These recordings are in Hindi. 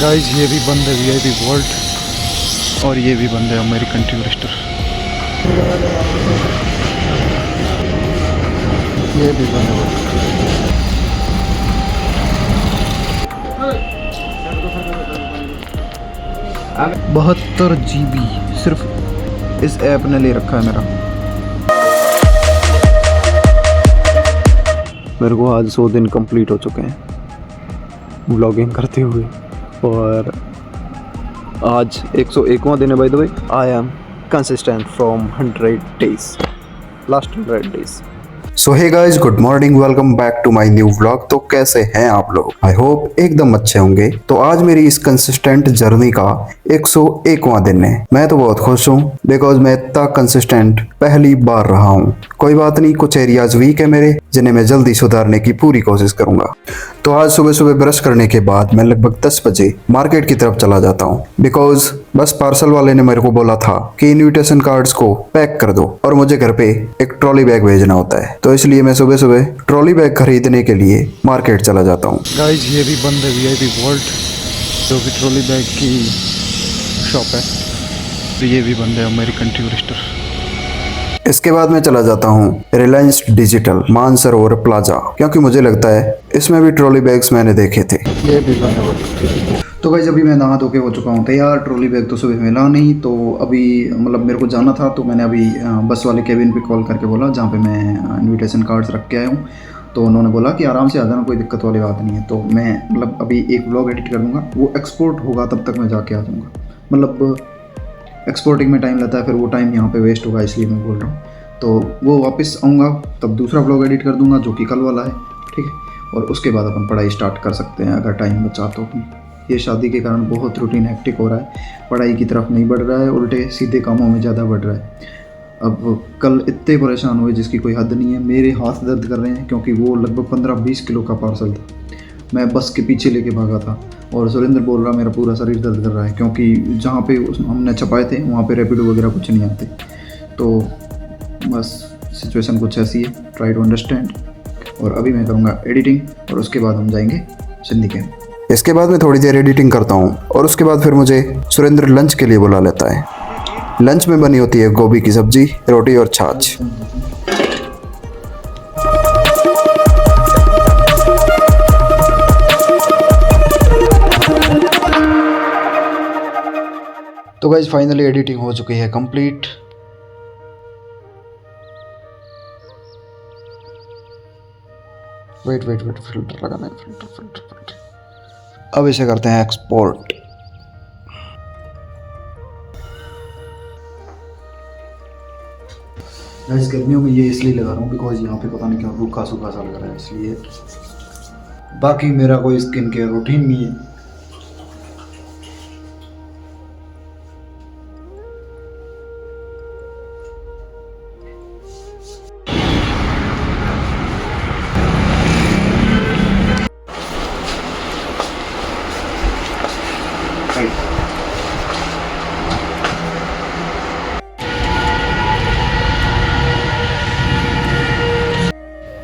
गाइस ये भी बंद है वीआईपी वॉल्ट और ये भी बंद है अमेरिकन टूरिस्टर। ये भी बंद है। 72 GB सिर्फ इस ऐप ने ले रखा है मेरा। मेरे को आज 100 दिन कंप्लीट हो चुके हैं व्लॉगिंग करते हुए और आज 101वां दिन है। By the way I am consistent from 100 days, last 100 days. So hey guys, good morning, welcome back to my new vlog. तो कैसे हैं आप लोग? आई होप एकदम अच्छे होंगे। तो आज मेरी इस कंसिस्टेंट जर्नी का 101वां दिन है। मैं तो बहुत खुश हूँ बिकॉज मैं इतना कंसिस्टेंट पहली बार रहा हूँ। कोई बात नहीं, कुछ एरियाज वीक है मेरे जिन्हें मैं जल्दी सुधारने की पूरी कोशिश करूंगा। तो आज सुबह सुबह ब्रश करने के बाद मैं लगभग 10 बजे मार्केट की तरफ चला जाता हूँ बिकॉज बस पार्सल वाले ने मेरे को बोला था कि इनविटेशन कार्ड्स को पैक कर दो और मुझे घर पे एक ट्रॉली बैग भेजना होता है। तो इसलिए मैं सुबह सुबह ट्रॉली बैग खरीदने के लिए मार्केट चला जाता हूँ। गाइस ये भी बंद है वीआईपी वॉल्ट, जो कि ट्रॉली बैग की शॉप है। तो ये भी बंद है अमेरिकन टूरिस्टर। इसके बाद मैं चला जाता हूँ रिलायंस डिजिटल मानसरोवर प्लाजा, क्योंकि मुझे लगता है इसमें भी ट्रॉली बैग्स मैंने देखे थे। ये भी बंद है। तो भाई अभी मैं नहा धो के हो चुका हूँ तैयार। ट्रॉली बैग तो सुबह मिला नहीं, तो अभी मतलब मेरे को जाना था, तो मैंने अभी बस वाले केबिन पे कॉल करके बोला, जहाँ पे मैं इनविटेशन कार्ड्स रख के आया हूँ। तो उन्होंने बोला कि आराम से आ जाना, कोई दिक्कत वाली बात नहीं है। तो मैं मतलब अभी एक व्लॉग एडिट कर दूँगा, वो एक्सपोर्ट होगा तब तक मैं जाके आ जाऊँगा। मतलब एक्सपोर्टिंग में टाइम लगता है, फिर वो टाइम यहाँ पे वेस्ट होगा, इसलिए मैं बोल रहा हूँ। तो वो वापस आऊँगा तब दूसरा व्लॉग एडिट कर दूँगा, जो कि कल वाला है, ठीक है। और उसके बाद अपन पढ़ाई स्टार्ट कर सकते हैं अगर टाइम बचा तो। ये शादी के कारण बहुत रूटीन हेक्टिक हो रहा है, पढ़ाई की तरफ नहीं बढ़ रहा है, उल्टे सीधे कामों में ज़्यादा बढ़ रहा है। अब कल इतने परेशान हुए जिसकी कोई हद नहीं है। मेरे हाथ दर्द कर रहे हैं क्योंकि वो लगभग 15-20 किलो का पार्सल था। मैं बस के पीछे लेके भागा था और सुरेंद्र बोल रहा मेरा पूरा शरीर दर्द कर रहा है, क्योंकि जहाँ पे हमने छपाए थे वहाँ पे रैपिडो वगैरह कुछ नहीं आते। तो बस सिचुएशन कुछ ऐसी है, ट्राई टू अंडरस्टैंड। और अभी मैं करूँगा एडिटिंग और उसके बाद हम जाएंगे सिंधी कैंप। इसके बाद मैं थोड़ी देर एडिटिंग करता हूँ और उसके बाद फिर मुझे सुरेंद्र लंच के लिए बुला लेता है। लंच में बनी होती है गोभी की सब्जी, रोटी और छाछ। तो गाइस फाइनली एडिटिंग हो चुकी है कंप्लीट। वेट फिल्टर लगाना है, फिल्टर। अब इसे करते हैं एक्सपोर्ट। गाइस गर्मियों में ये इसलिए लगा रहा हूँ बिकॉज यहाँ पे पता नहीं क्या रूखा सूखा सा लग रहा है, इसलिए। बाकी मेरा कोई स्किन केयर रूटीन नहीं है।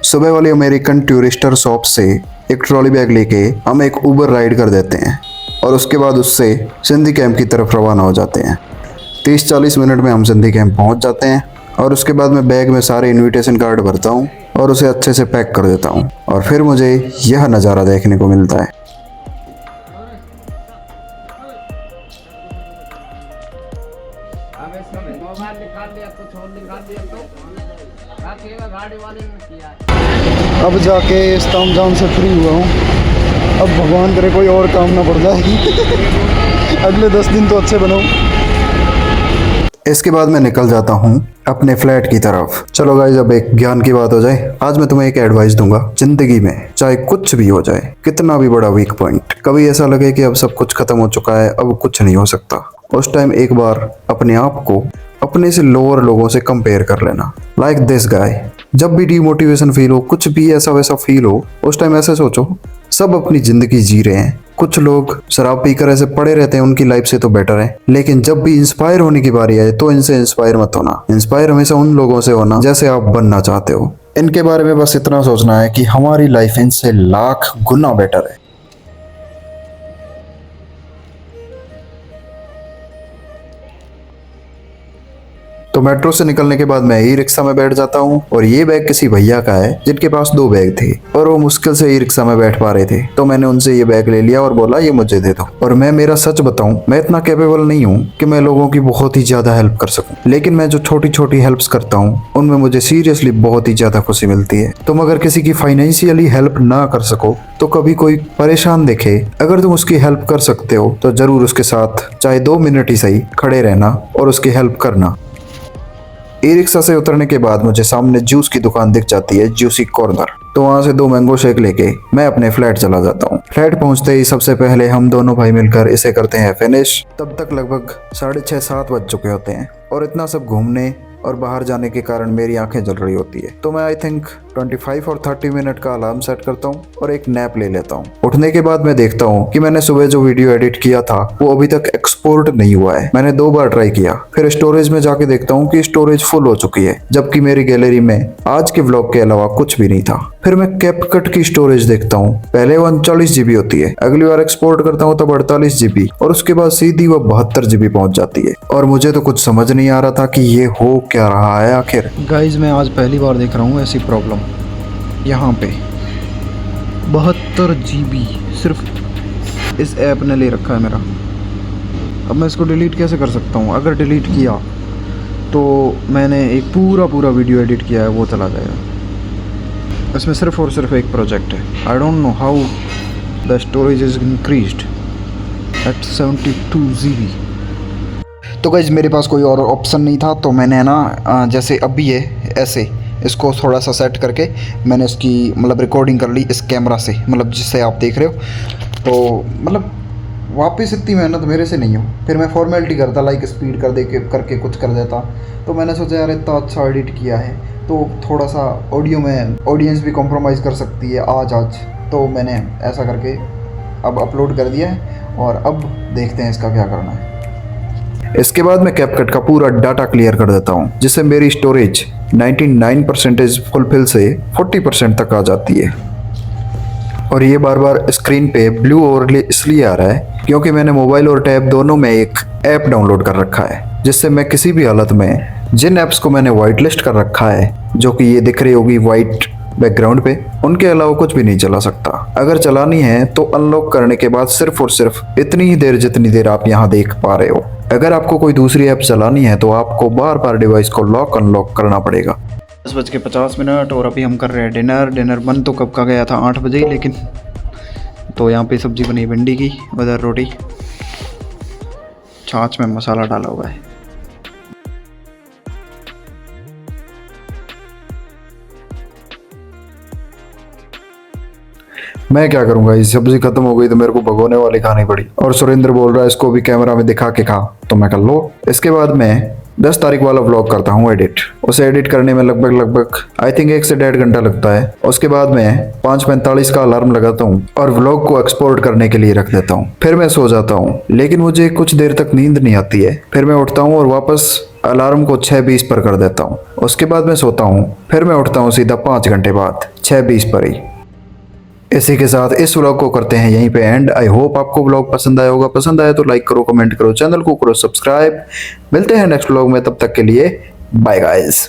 सुबह वाली अमेरिकन टूरिस्टर शॉप से एक ट्रॉली बैग लेके हम एक उबर राइड कर देते हैं और उसके बाद उससे सिंधी कैंप की तरफ रवाना हो जाते हैं। 30-40 मिनट में हम सिंधी कैंप पहुंच जाते हैं और उसके बाद मैं बैग में सारे इनविटेशन कार्ड भरता हूं और उसे अच्छे से पैक कर देता हूं और फिर मुझे यह नज़ारा देखने को मिलता है। अब जाके इस तामझाम से फ्री हुआ हूँ। अब भगवान करे कोई और काम ना पड़ जाए। अगले 10 दिन तो अच्छे बनाऊँ। इसके बाद मैं निकल जाता हूँ अपने फ्लैट की तरफ। चलो गाइस, अब एक ज्ञान की बात हो जाए। आज मैं तुम्हें एक एडवाइस दूंगा। जिंदगी में चाहे कुछ भी हो जाए, कितना भी बड़ा वीक पॉइंट, कभी ऐसा लगे कि अब सब कुछ खत्म हो चुका है, अब कुछ नहीं हो सकता, उस टाइम एक बार अपने आप को अपने से लोअर लोगों से कंपेयर कर लेना। Like this guy. जब भी डिमोटिवेशन फील हो, कुछ भी ऐसा वैसा फील हो, उस टाइम ऐसे सोचो सब अपनी जिंदगी जी रहे हैं। कुछ लोग शराब पीकर ऐसे पड़े रहते हैं, उनकी लाइफ से तो बेटर है। लेकिन जब भी इंस्पायर होने की बारी आए तो इनसे इंस्पायर मत होना। इंस्पायर हमेशा उन लोगों से होना जैसे आप बनना चाहते हो। इनके बारे में बस इतना सोचना है कि हमारी लाइफ इनसे लाख गुना बेटर है। तो मेट्रो से निकलने के बाद मैं ई रिक्शा में बैठ जाता हूँ और ये बैग किसी भैया का है जिनके पास 2 बैग थे और वो मुश्किल से ई रिक्शा में बैठ पा रहे थे। तो मैंने उनसे ये बैग ले लिया और बोला ये मुझे दे दो। और मैं मेरा सच बताऊं, मैं इतना कैपेबल नहीं हूँ कि मैं लोगों की बहुत ही ज्यादा हेल्प कर सकूं, लेकिन मैं जो छोटी छोटी हेल्प्स करता हूँ उनमें मुझे सीरियसली बहुत ही ज्यादा खुशी मिलती है। तुम अगर किसी की फाइनेंशियली हेल्प ना कर सको तो कभी कोई परेशान देखे, अगर तुम उसकी हेल्प कर सकते हो तो जरूर उसके साथ चाहे 2 मिनट ही सही खड़े रहना और उसकी हेल्प करना। ई रिक्शा से उतरने के बाद मुझे सामने जूस की दुकान दिख जाती है, जूसी कॉर्नर। तो वहां से 2 मैंगो शेक लेके मैं अपने फ्लैट चला जाता हूँ। फ्लैट पहुंचते ही सबसे पहले हम दोनों भाई मिलकर इसे करते हैं फिनिश। तब तक लगभग 6:30-7 बज चुके होते हैं और इतना सब घूमने और बाहर जाने के कारण मेरी आंखें जल रही होती है। तो मैं आई थिंक 25 और 30 मिनट का अलार्म सेट करता हूँ और एक नैप ले लेता हूँ। उठने के बाद मैं देखता हूँ कि मैंने सुबह जो वीडियो एडिट किया था वो अभी तक एक्सपोर्ट नहीं हुआ है। मैंने 2 बार ट्राई किया, फिर स्टोरेज में जाके देखता हूँ कि स्टोरेज फुल हो चुकी है, जबकि मेरी गैलरी में आज के व्लॉग के अलावा कुछ भी नहीं था। फिर मैं कैपकट की स्टोरेज देखता हूँ, पहले 39 GB होती है, अगली बार एक्सपोर्ट करता हूँ तब 48 GB और उसके बाद सीधी वो 72 GB पहुंच जाती है। और मुझे तो कुछ समझ नहीं आ रहा था कि ये हो क्या रहा है आखिर। गाइज मैं आज पहली बार देख रहा हूँ ऐसी प्रॉब्लम। यहाँ पे 72 GB सिर्फ इस ऐप ने ले रखा है मेरा। अब मैं इसको डिलीट कैसे कर सकता हूँ? अगर डिलीट किया तो मैंने एक पूरा वीडियो एडिट किया है वो चला जाएगा। इसमें सिर्फ और सिर्फ एक प्रोजेक्ट है। I don't know how the storage is increased at 72 GB। तो गाइस मेरे पास कोई और ऑप्शन नहीं था, तो मैंने ना जैसे अभी है ऐसे इसको थोड़ा सा सेट करके मैंने इसकी मतलब रिकॉर्डिंग कर ली इस कैमरा से, मतलब जिससे आप देख रहे हो। तो मतलब वापस इतनी मेहनत मेरे से नहीं हो। फिर मैं फॉर्मेलिटी करता, लाइक स्पीड कर दे के करके कुछ कर देता। तो मैंने सोचा यार इतना अच्छा एडिट किया है तो थोड़ा सा ऑडियो में ऑडियंस भी कॉम्प्रोमाइज़ कर सकती है आज। तो मैंने ऐसा करके अब अपलोड कर दिया है और अब देखते हैं इसका क्या करना है। इसके बाद मैं कैपकट का पूरा डाटा क्लियर कर देता हूँ, जिससे मेरी स्टोरेज 99% फुलफिल से 40% तक आ जाती है। और ये बार बार स्क्रीन पे ब्लू ओवरले इसलिए आ रहा है क्योंकि मैंने मोबाइल और टैब दोनों में एक ऐप डाउनलोड कर रखा है, जिससे मैं किसी भी हालत में जिन ऐप्स को मैंने वाइट लिस्ट कर रखा है, जो कि ये दिख रही होगी वाइट बैकग्राउंड पे, उनके अलावा कुछ भी नहीं चला सकता। अगर चलानी है तो अनलॉक करने के बाद सिर्फ और सिर्फ इतनी ही देर जितनी देर आप यहाँ देख पा रहे हो। अगर आपको कोई दूसरी ऐप चलानी है तो आपको बार बार डिवाइस को लॉक अनलॉक करना पड़ेगा। 10:50 और अभी हम कर रहे हैं डिनर। डिनर बन तो कब का गया था 8 बजे ही, लेकिन तो यहाँ पे सब्जी बनी भिंडी की, उधर रोटी, छाछ में मसाला डाला हुआ है। मैं क्या करूंगा, इस सब्जी खत्म हो गई तो मेरे को भगोने वाली खानी पड़ी। और सुरेंद्र बोल रहा है इसको भी कैमरा में दिखा के खा, तो मैं कर लो। इसके बाद मैं 10 तारीख वाला व्लॉग करता हूँ एडिट। उसे एडिट करने में लगभग आई थिंक 1 से 1.5 घंटा लगता है। उसके बाद मैं 5:45 का अलार्म लगाता हूँ और व्लॉग को एक्सपोर्ट करने के लिए रख देता हूँ। फिर मैं सो जाता हूँ, लेकिन मुझे कुछ देर तक नींद नहीं आती है। फिर मैं उठता हूँ और वापस अलार्म को 6:20 पर कर देता हूँ। उसके बाद मैं सोता हूँ, फिर मैं उठता हूँ सीधा 5 घंटे बाद 6:20 पर ही। इसी के साथ इस व्लॉग को करते हैं यहीं पे एंड। आई होप आपको व्लॉग पसंद आया होगा। पसंद आया तो लाइक करो, कमेंट करो, चैनल को करो सब्सक्राइब। मिलते हैं नेक्स्ट व्लॉग में, तब तक के लिए बाय गाइस।